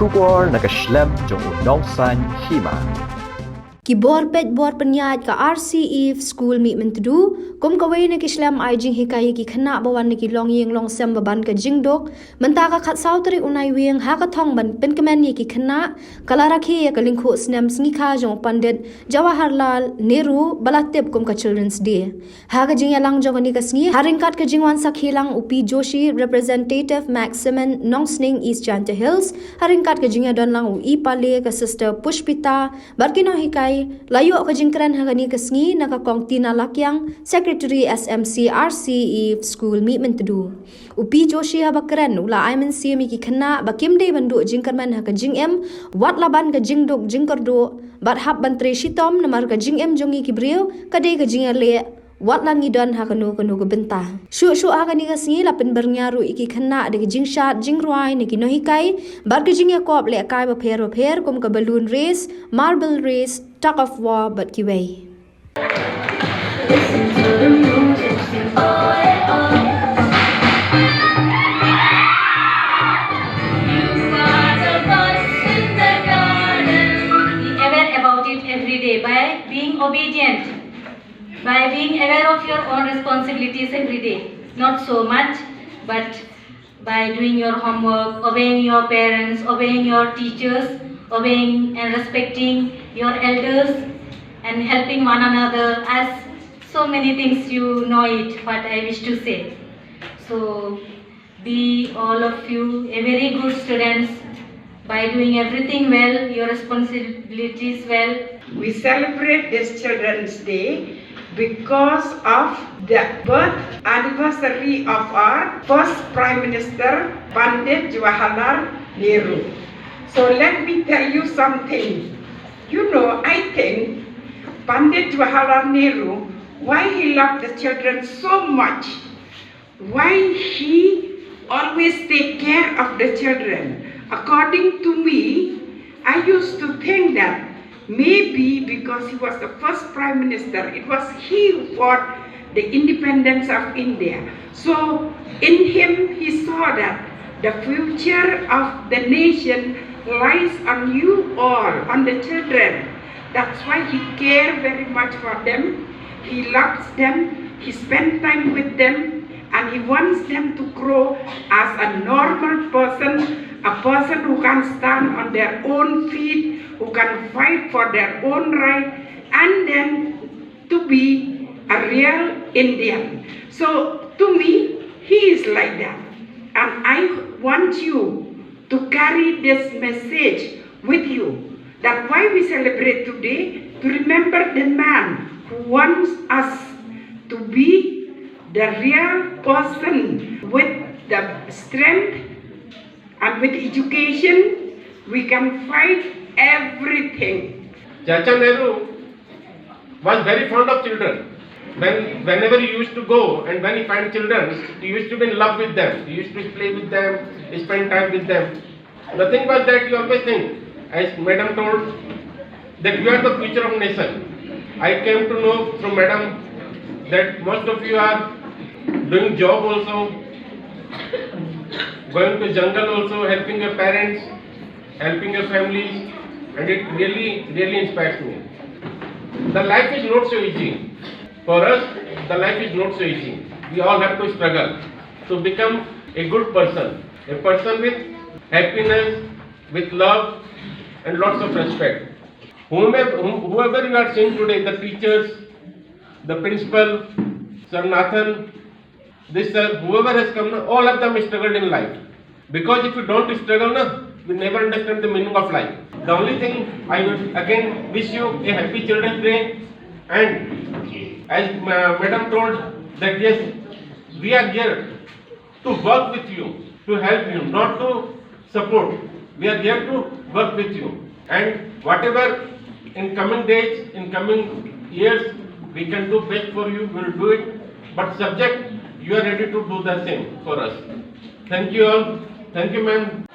Shubor nakaslem jong unongsan hima. Kibor pet bor penyat ka RCE school mi mentudu kum kawai na kislam ai jing hikai ki khana bawan ni ki long yeng long sem baban ka jingdok menta ka khat sautri unai weng ha ka thong ban pen kemen ni ki khana kala rakhi ya ka lingkho snam sngi kha jong pandit Jawaharlal Nehru balatep kum ka children's day ha ka jing yalang jong ni ka sngi haring kat ka jingwan sakhilang upi Joshi representative Maximin Nongsning East Janta Hills haring kat ka jing don lang u ipale ka sister Pushpita barkino hikai layu ka jingkran hagani kasngi nakakong Tina Lakyang Secretary SMC RCE School mi mentudu upi Joshi habakran ula aimen siami ki khana bakim de bandu jingkarman ha ka jingem wat laban ka jingdok jingkardo bat hab bantre shitom namar ka jingem jongi ki brio kade ka jingale wat langi don ha kanu kanu ka benta shu agani kasngi lapin bernyaru iki khana de jingshat jingruai ni ki nohikai bar ka jingya kop le kai ba pher kum ka balloon race marble race tug of war but ki way every day by being obedient, by being aware of your own responsibilities every day. Not so much, but by doing your homework, obeying your parents, obeying your teachers, obeying and respecting your elders, and helping one another, as so many things you know it, what I wish to say. So, be all of you a very good students by doing everything well, your responsibilities well. We celebrate this Children's Day because of the birth anniversary of our first Prime Minister, Pandit Jawaharlal Nehru. So let me tell you something. You know, I think Pandit Jawaharlal Nehru, why he loved the children so much, why he always take care of the children. According to me, I used to think that maybe because he was the first Prime Minister, it was he who fought the independence of India. So in him, he saw that the future of the nation lies on you all, on the children. That's why he cared very much for them. He loves them, he spent time with them, and he wants them to grow as a normal person, a person who can stand on their own feet, who can fight for their own right, and then to be a real Indian. So to me, he is like that. And I want you to carry this message with you, that why we celebrate today, to remember the man who wants us to be the real person with the strength and with education, we can fight everything. Chacha Nehru was very fond of children. Whenever he used to go and when he find children, he used to be in love with them. He used to play with them, spend time with them. The thing was that you always think, as Madam told, that you are the future of nation. I came to know from Madam that most of you are doing job also, going to jungle also, helping your parents, helping your families, and it really inspires me. The life is not so easy. For us, the life is not so easy. We all have to struggle to become a good person, a person with happiness, with love, and lots of respect. Whoever you are seeing today, the teachers, the principal, Sir Nathan, this sir, whoever has come, all of them struggled in life. Because if you don't struggle, you never understand the meaning of life. The only thing I would again wish you a happy Children's Day, and as Madam told that yes, we are here to work with you, to help you, not to support. We are here to work with you, and whatever in coming days, in coming years, we can do best for you, we will do it. But subject, you are ready to do the same for us. Thank you all. Thank you, ma'am.